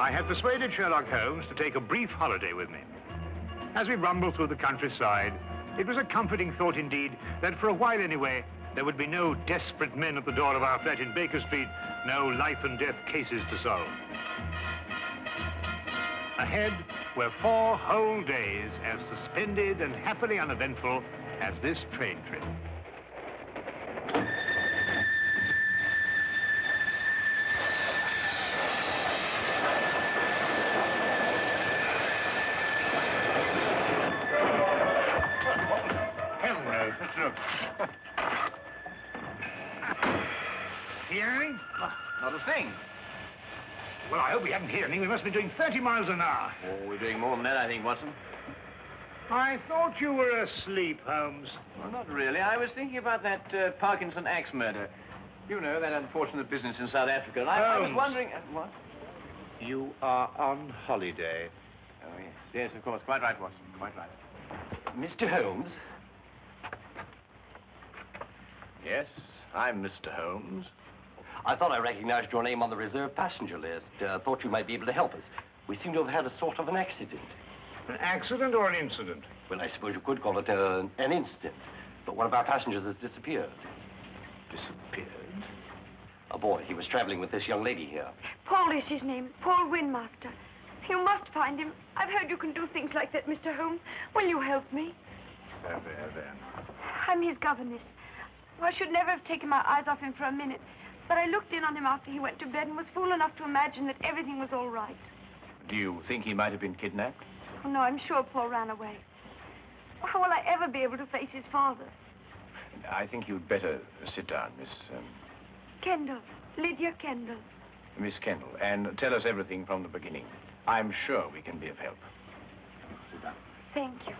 I had persuaded Sherlock Holmes to take a brief holiday with me. As we rumbled through the countryside, it was a comforting thought indeed that for a while anyway, there would be no desperate men at the door of our flat in Baker Street, no life and death cases to solve. Ahead were 4 whole days as suspended and happily uneventful as this train trip. Hello, let's look. Hear anything? Not a thing. Well, I hope we haven't heard anything. We must be doing 30 miles an hour. Oh, we're doing more than that, I think, Watson. I thought you were asleep, Holmes. Well, not really. I was thinking about that Parkinson axe murder. You know, that unfortunate business in South Africa. And I was wondering... what? You are on holiday. Oh, yes. Yes, of course. Quite right, Watson. Quite right. Mr. Holmes? Yes, I'm Mr. Holmes. I thought I recognized your name on the reserved passenger list. Thought you might be able to help us. We seem to have had a sort of an accident. An accident or an incident? Well, I suppose you could call it an incident. But one of our passengers has disappeared. Disappeared? A boy. He was traveling with this young lady here. Paul is his name. Paul Windmaster. You must find him. I've heard you can do things like that, Mr. Holmes. Will you help me? There. I'm his governess. I should never have taken my eyes off him for a minute. But I looked in on him after he went to bed and was fool enough to imagine that everything was all right. Do you think he might have been kidnapped? Oh, no, I'm sure Paul ran away. How will I ever be able to face his father? I think you'd better sit down, Miss... Kendall. Lydia Kendall. Miss Kendall, and tell us everything from the beginning. I'm sure we can be of help. Sit down. Thank you.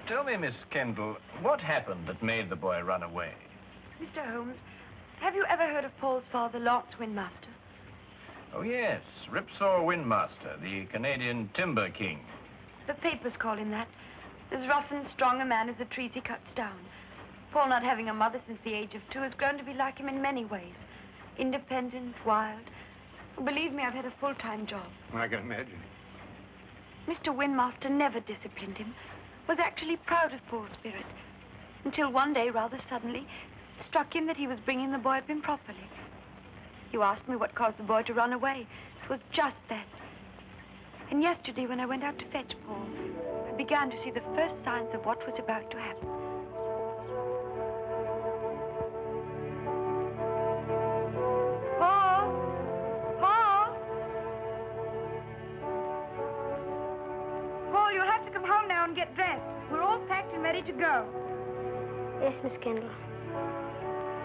Tell me, Miss Kendall, what happened that made the boy run away? Mr. Holmes, have you ever heard of Paul's father, Lance Windmaster? Oh, yes, Ripsaw Windmaster, the Canadian Timber King. The papers call him that. As rough and strong a man as the trees he cuts down. Paul, not having a mother since the age of 2, has grown to be like him in many ways. Independent, wild. Believe me, I've had a full-time job. I can imagine. Mr. Windmaster never disciplined him. Was actually proud of Paul's spirit. Until one day, rather suddenly, it struck him that he was bringing the boy up improperly. You asked me what caused the boy to run away. It was just that. And yesterday, when I went out to fetch Paul, I began to see the first signs of what was about to happen. Paul! Paul! Paul, you'll have to come home now and get dressed. We're all packed and ready to go. Yes, Miss Kendall.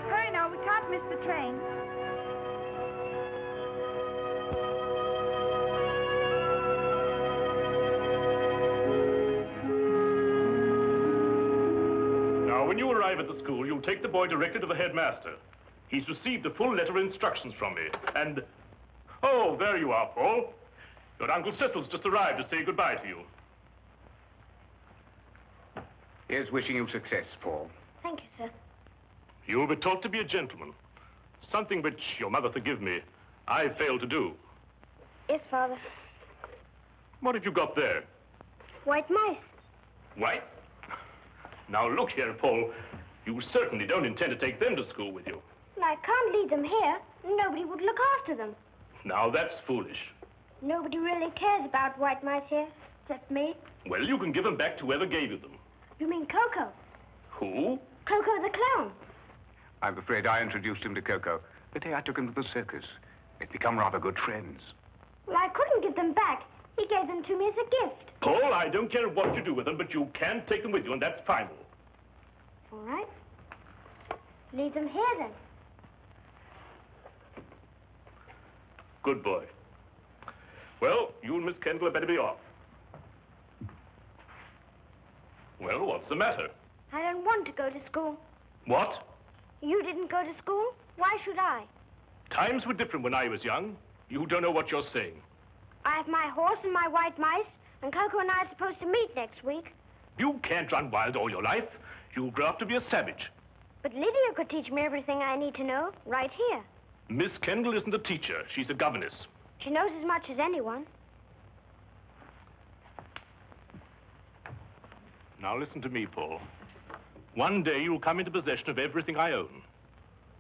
Hurry now, we can't miss the train. When you arrive at the school, you'll take the boy directly to the headmaster. He's received a full letter of instructions from me, and... Oh, there you are, Paul. Your Uncle Cecil's just arrived to say goodbye to you. Here's wishing you success, Paul. Thank you, sir. You will be taught to be a gentleman. Something which, your mother forgive me, I failed to do. Yes, Father. What have you got there? White mice. White? Now, look here, Paul. You certainly don't intend to take them to school with you. Well, I can't leave them here. Nobody would look after them. Now, that's foolish. Nobody really cares about white mice here, except me. Well, you can give them back to whoever gave you them. You mean Coco? Who? Coco the clown. I'm afraid I introduced him to Coco the day I took him to the circus. They've become rather good friends. Well, I couldn't give them back. He gave them to me as a gift. Paul, I don't care what you do with them, but you can take them with you, and that's final. All right. Leave them here, then. Good boy. Well, you and Miss Kendall had better be off. Well, what's the matter? I don't want to go to school. What? You didn't go to school? Why should I? Times were different when I was young. You don't know what you're saying. I have my horse and my white mice, and Coco and I are supposed to meet next week. You can't run wild all your life. You'll grow up to be a savage. But Lydia could teach me everything I need to know right here. Miss Kendall isn't a teacher. She's a governess. She knows as much as anyone. Now listen to me, Paul. One day you'll come into possession of everything I own.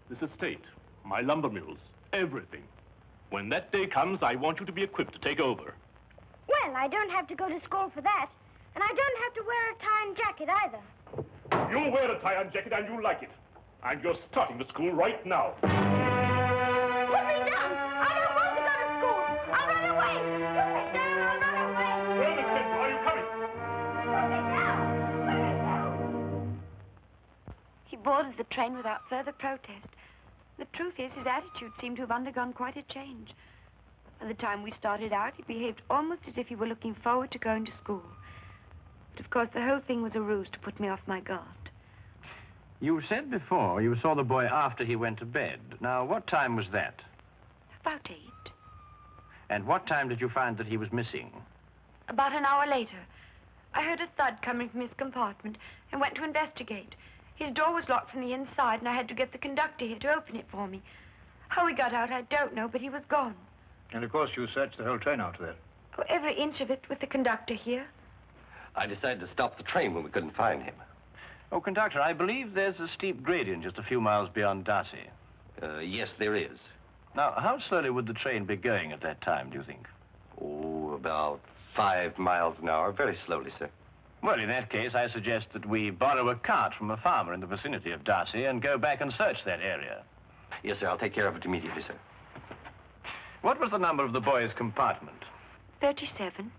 This estate, my lumber mills, everything. When that day comes, I want you to be equipped to take over. Well, I don't have to go to school for that. And I don't have to wear a tie and jacket either. You'll wear a tie and jacket and you'll like it. And you're starting to school right now. Put me down! I don't want to go to school! I'll run away! Put me down! I'll run away! Well, Miss Kendall, are you coming? Put me down! Put me down! He boarded the train without further protest. The truth is, his attitude seemed to have undergone quite a change. By the time we started out, he behaved almost as if he were looking forward to going to school. But of course, the whole thing was a ruse to put me off my guard. You said before you saw the boy after he went to bed. Now, what time was that? About 8. And what time did you find that he was missing? About an hour later, I heard a thud coming from his compartment and went to investigate. His door was locked from the inside, and I had to get the conductor here to open it for me. How he got out, I don't know, but he was gone. And of course you searched the whole train after that. Oh, every inch of it with the conductor here. I decided to stop the train when we couldn't find him. Oh, conductor, I believe there's a steep gradient just a few miles beyond Darcy. Yes, there is. Now, how slowly would the train be going at that time, do you think? Oh, about 5 miles an hour. Very slowly, sir. Well, in that case, I suggest that we borrow a cart from a farmer in the vicinity of Darcy and go back and search that area. Yes, sir. I'll take care of it immediately, sir. What was the number of the boy's compartment? 37.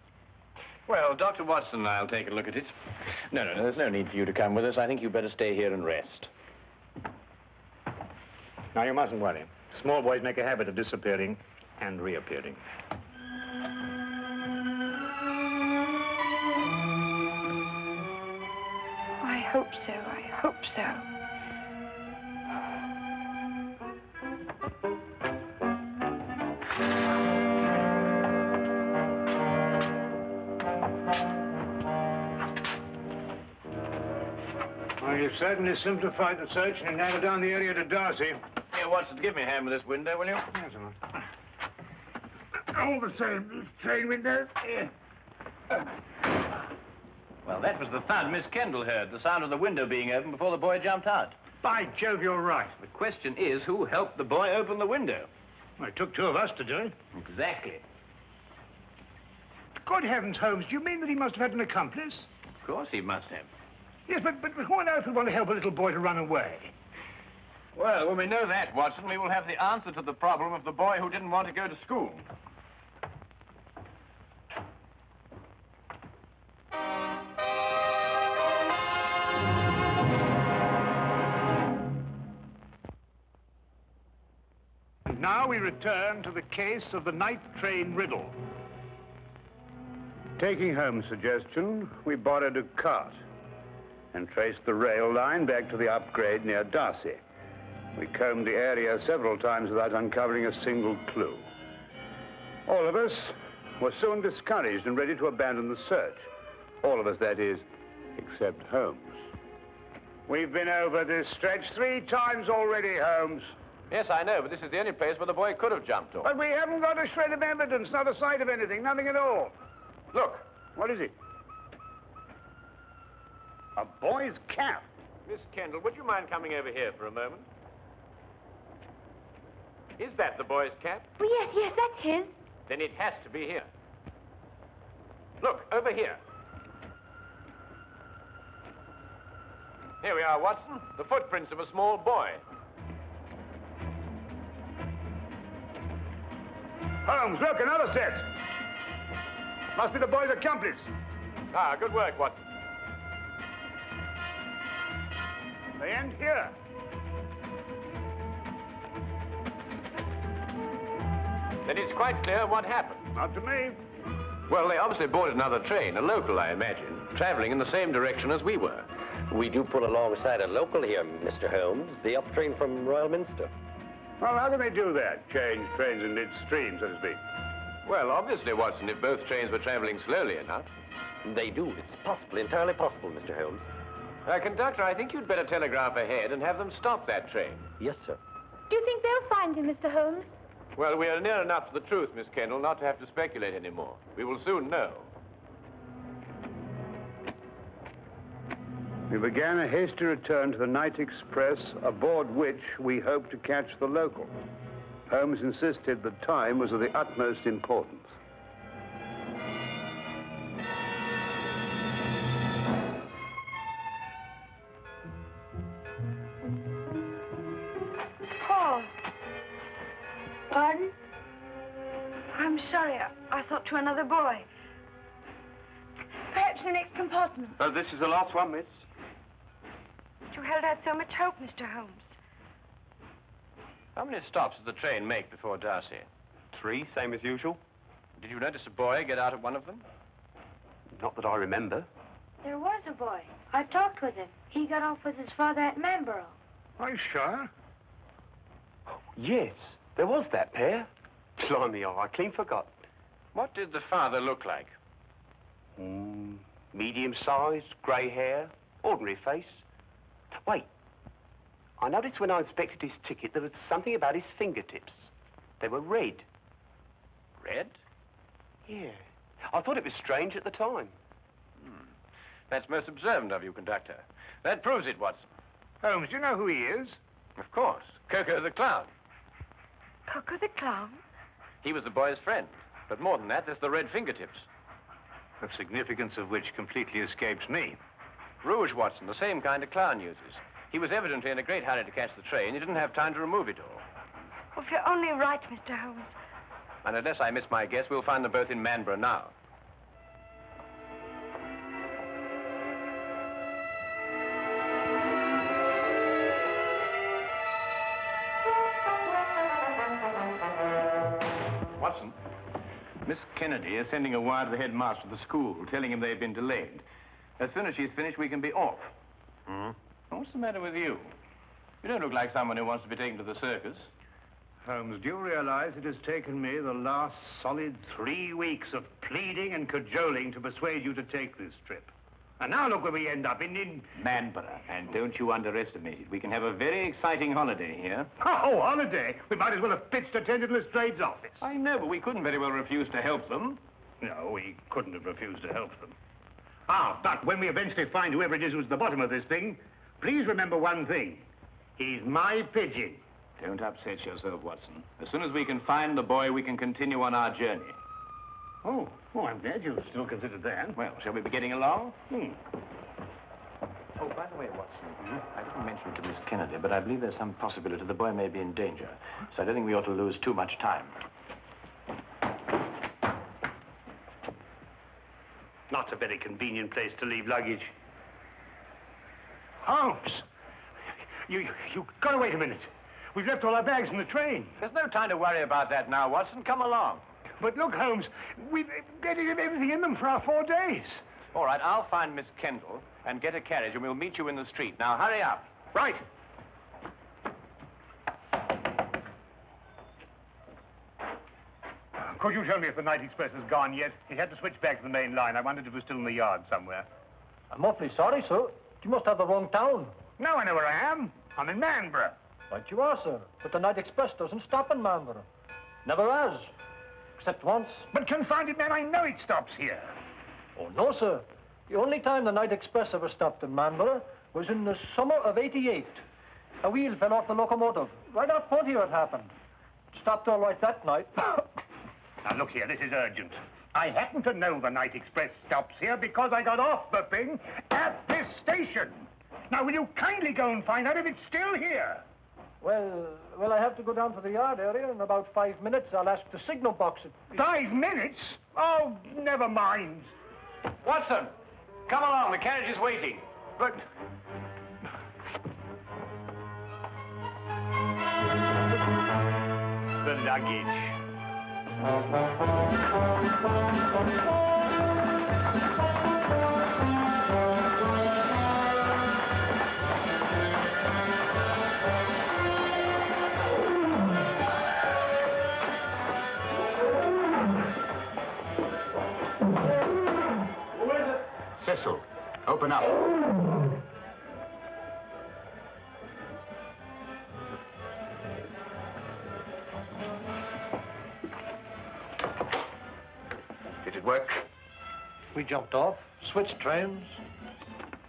Well, Dr. Watson and I'll take a look at it. No, there's no need for you to come with us. I think you'd better stay here and rest. Now, you mustn't worry. Small boys make a habit of disappearing and reappearing. I hope so. I hope so. Well, you've certainly simplified the search and narrowed down the area to Darcy. Here, Watson, give me a hand with this window, will you? Yes, sir. All the same, this train window. Well, that was the thud Miss Kendall heard, the sound of the window being opened before the boy jumped out. By Jove, you're right. The question is, who helped the boy open the window? Well, it took 2 of us to do it. Exactly. Good heavens, Holmes, do you mean that he must have had an accomplice? Of course he must have. Yes, but who on earth would want to help a little boy to run away? Well, when we know that, Watson, we will have the answer to the problem of the boy who didn't want to go to school. And now we return to the case of the night train riddle. Taking Holmes' suggestion, we borrowed a cart and traced the rail line back to the upgrade near Darcy. We combed the area several times without uncovering a single clue. All of us were soon discouraged and ready to abandon the search. All of us, that is, except Holmes. We've been over this stretch 3 times already, Holmes. Yes, I know, but this is the only place where the boy could have jumped off. But we haven't got a shred of evidence, not a sight of anything, nothing at all. Look, what is it? A boy's cap. Miss Kendall, would you mind coming over here for a moment? Is that the boy's cap? Oh, yes, that's his. Then it has to be here. Look, over here. Here we are, Watson. The footprints of a small boy. Holmes, look, another set. Must be the boy's accomplice. Ah, good work, Watson. They end here. Then it's quite clear what happened. Not to me. Well, they obviously boarded another train, a local, I imagine, traveling in the same direction as we were. We do pull alongside a local here, Mr. Holmes, the up train from Royal Minster. Well, how can they do that? Change trains in midstream, so to speak. Well, obviously, Watson, if both trains were traveling slowly enough. They do. It's possible, entirely possible, Mr. Holmes. Conductor, I think you'd better telegraph ahead and have them stop that train. Yes, sir. Do you think they'll find him, Mr. Holmes? Well, we are near enough to the truth, Miss Kendall, not to have to speculate anymore. We will soon know. We began a hasty return to the night express, aboard which we hoped to catch the local. Holmes insisted that time was of the utmost importance. Paul. Pardon? I'm sorry. I thought to another boy. Perhaps the next compartment. This is the last one, miss. You held out so much hope, Mr. Holmes. How many stops did the train make before Darcy? 3, same as usual. Did you notice a boy get out at one of them? Not that I remember. There was a boy. I talked with him. He got off with his father at Manborough. Are you sure? Yes, there was that pair. Blimey, I clean forgot. What did the father look like? Medium-sized, grey hair, ordinary face. Wait, I noticed when I inspected his ticket there was something about his fingertips. They were red. Red? Yeah. I thought it was strange at the time. That's most observant of you, conductor. That proves it, Watson. Holmes, do you know who he is? Of course. Coco the clown. Coco the clown? He was the boy's friend. But more than that, there's the red fingertips. The significance of which completely escapes me. Rouge, Watson, the same kind of clown uses. He was evidently in a great hurry to catch the train. He didn't have time to remove it all. Oh, if you're only right, Mr. Holmes. And unless I miss my guess, we'll find them both in Manborough now. Watson, Miss Kennedy is sending a wire to the headmaster of the school, telling him they've been delayed. As soon as she's finished, we can be off. What's the matter with you? You don't look like someone who wants to be taken to the circus. Holmes, do you realize it has taken me the last solid 3 weeks of pleading and cajoling to persuade you to take this trip? And now look where we end up, in Manborough. And don't you underestimate it. We can have a very exciting holiday here. Oh, holiday? We might as well have pitched attendant Lestrade's office. I know, but we couldn't very well refuse to help them. No, we couldn't have refused to help them. But when we eventually find whoever it is who's at the bottom of this thing, please remember one thing. He's my pigeon. Don't upset yourself, Watson. As soon as we can find the boy, we can continue on our journey. Oh, I'm glad you still considered that. Well, shall we be getting along? Oh, by the way, Watson, I didn't mention it to Miss Kennedy, but I believe there's some possibility the boy may be in danger. So I don't think we ought to lose too much time. Not a very convenient place to leave luggage. Holmes! You gotta wait a minute. We've left all our bags in the train. There's no time to worry about that now, Watson. Come along. But look, Holmes, we've got everything in them for our 4 days. All right, I'll find Miss Kendall and get a carriage, and we'll meet you in the street. Now, hurry up. Right. Could you tell me if the night express has gone yet? He had to switch back to the main line. I wondered if it was still in the yard somewhere. I'm awfully sorry, sir. You must have the wrong town. No, I know where I am. I'm in Manborough. Right you are, sir. But the night express doesn't stop in Manborough. Never has. Except once. But confound it, man, I know it stops here. Oh, no, sir. The only time the night express ever stopped in Manborough was in the summer of '88. A wheel fell off the locomotive. Right off Port here it happened. It stopped all right that night. Now, look here, this is urgent. I happen to know the night express stops here because I got off the thing at this station. Now, will you kindly go and find out if it's still here? Well, I have to go down to the yard area. In about 5 minutes, I'll ask the signal box. 5 minutes? Oh, never mind. Watson, come along. The carriage is waiting. But... the luggage. Cecil, open up. work? We jumped off, switched trains.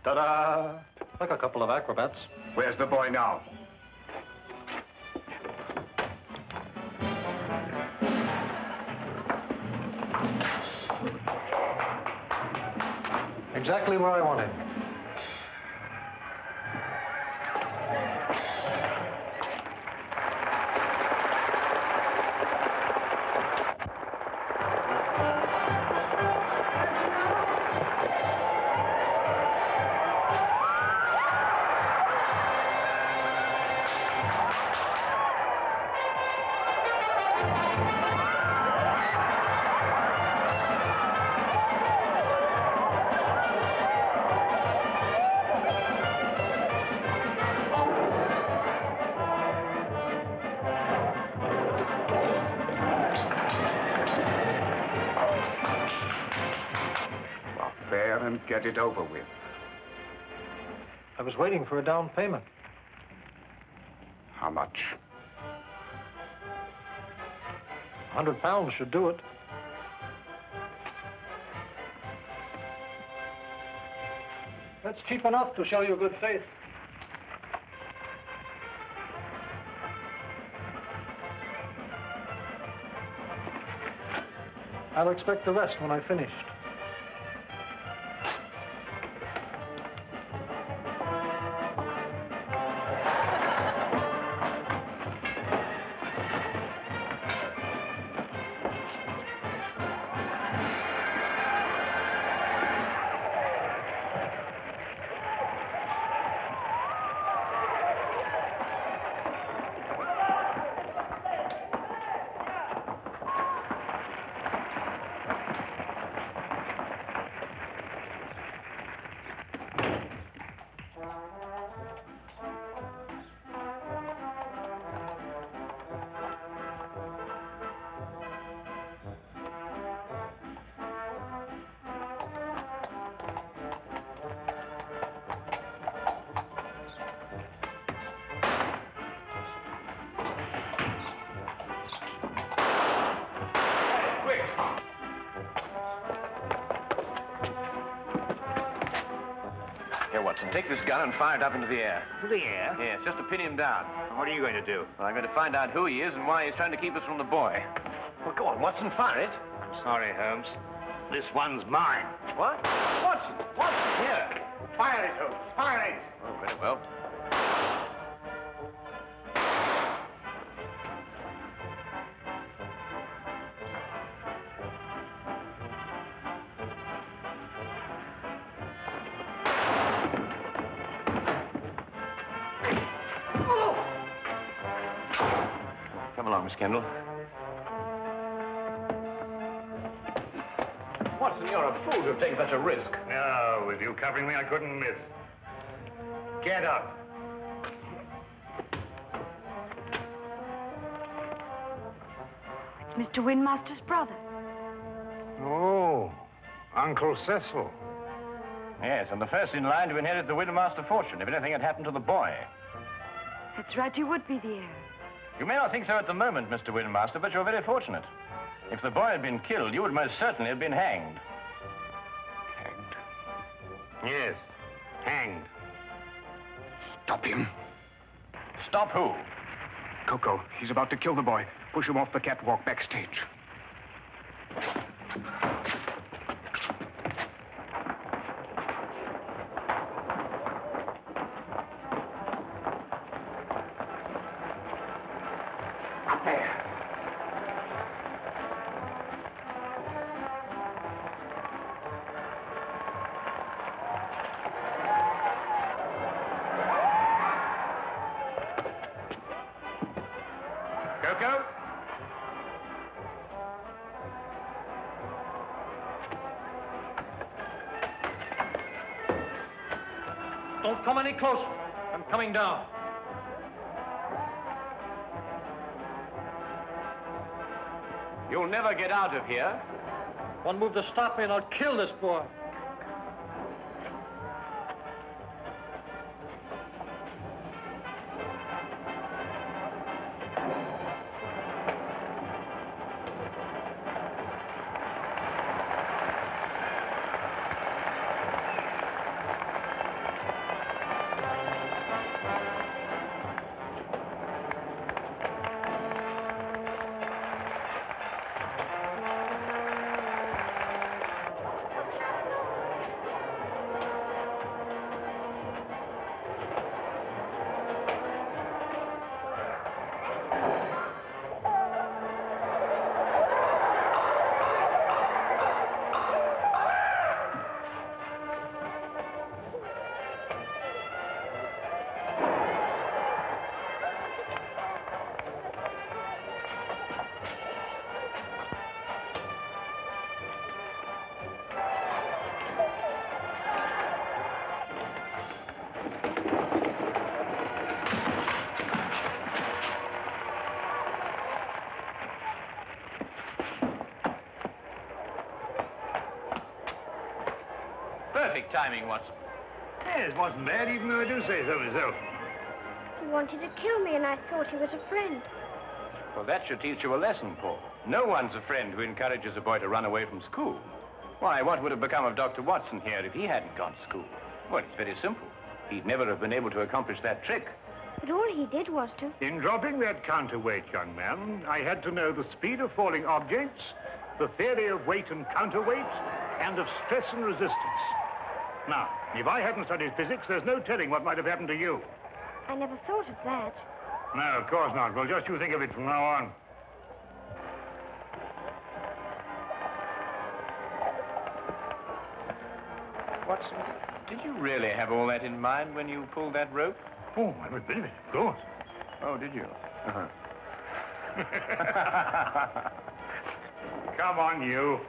Ta-da! Like a couple of acrobats. Where's the boy now? Exactly where I want him. And get it over with. I was waiting for a down payment. How much? £100 should do it. That's cheap enough to show you good faith. I'll expect the rest when I finished. Watson, take this gun and fire it up into the air. To the air? Yes, just to pin him down. What are you going to do? Well, I'm going to find out who he is and why he's trying to keep us from the boy. Well, go on, Watson, fire it. I'm sorry, Holmes. This one's mine. What? Watson! Watson, here. Fire it, Holmes. Fire it. Oh, very well. Come along, Miss Kendall. Watson, you're a fool to have taken such a risk. No, with you covering me, I couldn't miss. Get up. It's Mr. Windmaster's brother. Oh, Uncle Cecil. Yes, and the first in line to inherit the Widowmaster fortune if anything had happened to the boy. That's right, you would be the heir. You may not think so at the moment, Mr. Widowmaster, but you're very fortunate. If the boy had been killed, you would most certainly have been hanged. Hanged? Yes, hanged. Stop him. Stop who? Coco, he's about to kill the boy. Push him off the catwalk backstage. Coco? Don't come any closer. I'm coming down. You'll never get out of here. One move to stop me and I'll kill this boy. perfect timing, Watson. Yes, wasn't bad, even though I do say so myself. He wanted to kill me, and I thought he was a friend. Well, that should teach you a lesson, Paul. No one's a friend who encourages a boy to run away from school. Why, what would have become of Dr. Watson here if he hadn't gone to school? Well, it's very simple. He'd never have been able to accomplish that trick. But all he did was to... In dropping that counterweight, young man, I had to know the speed of falling objects, the theory of weight and counterweight, and of stress and resistance. Now, if I hadn't studied physics, there's no telling what might have happened to you. I never thought of that. No, of course not. Well, just you think of it from now on. Watson, did you really have all that in mind when you pulled that rope? Oh, every bit of it, of course. Oh, did you? Uh-huh. Come on, you.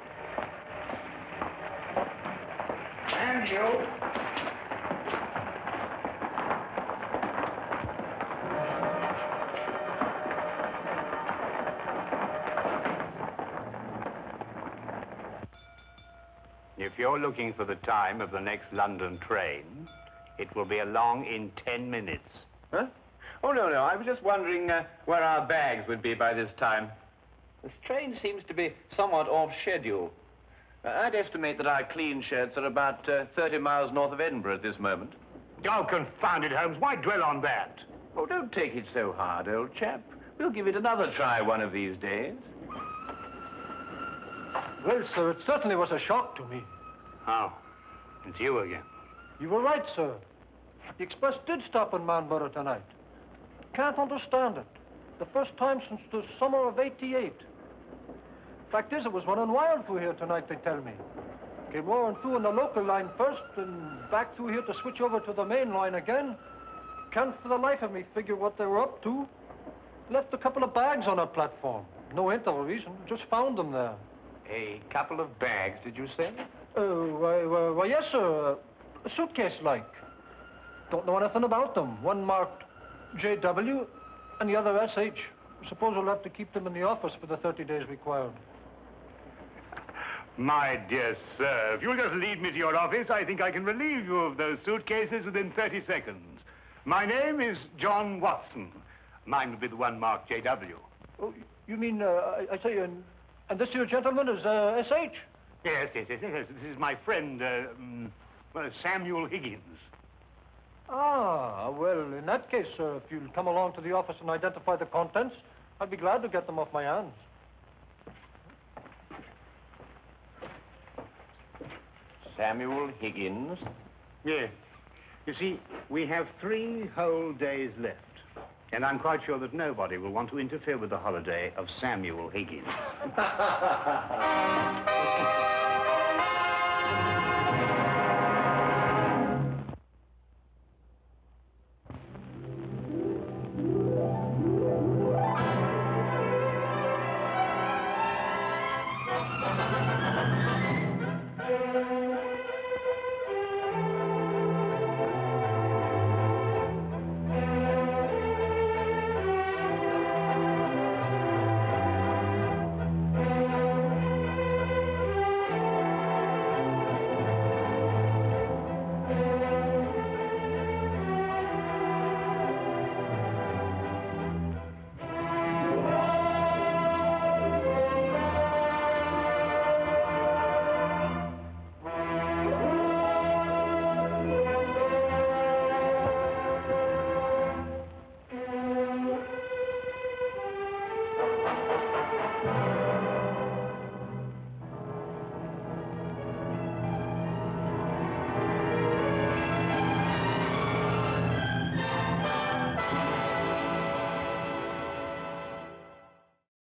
And you. If you're looking for the time of the next London train, it will be along in 10 minutes. Huh? Oh, no. I was just wondering where our bags would be by this time. This train seems to be somewhat off schedule. I'd estimate that our clean shirts are about 30 miles north of Edinburgh at this moment. Oh, confound it, Holmes. Why dwell on that? Oh, don't take it so hard, old chap. We'll give it another try one of these days. Well, sir, it certainly was a shock to me. Oh, it's you again. You were right, sir. The express did stop in Manborough tonight. Can't understand it. The first time since the summer of '88. Fact is, it was running wild through here tonight, they tell me. Came roaring through on the local line first, and back through here to switch over to the main line again. Can't for the life of me figure what they were up to. Left a couple of bags on our platform. No hint of a reason. Just found them there. A couple of bags, did you say? Why, yes, sir. A suitcase-like. Don't know anything about them. One marked JW and the other SH. Suppose we'll have to keep them in the office for the 30 days required. My dear sir, if you'll just lead me to your office, I think I can relieve you of those suitcases within 30 seconds. My name is John Watson. Mine would be the one marked JW. Oh, you mean, I say, and this here gentleman is SH? Yes. This is my friend, Samuel Higgins. Ah, well, in that case, sir, if you'll come along to the office and identify the contents, I'd be glad to get them off my hands. Samuel Higgins? Yes. You see, we have 3 whole days left. And I'm quite sure that nobody will want to interfere with the holiday of Samuel Higgins.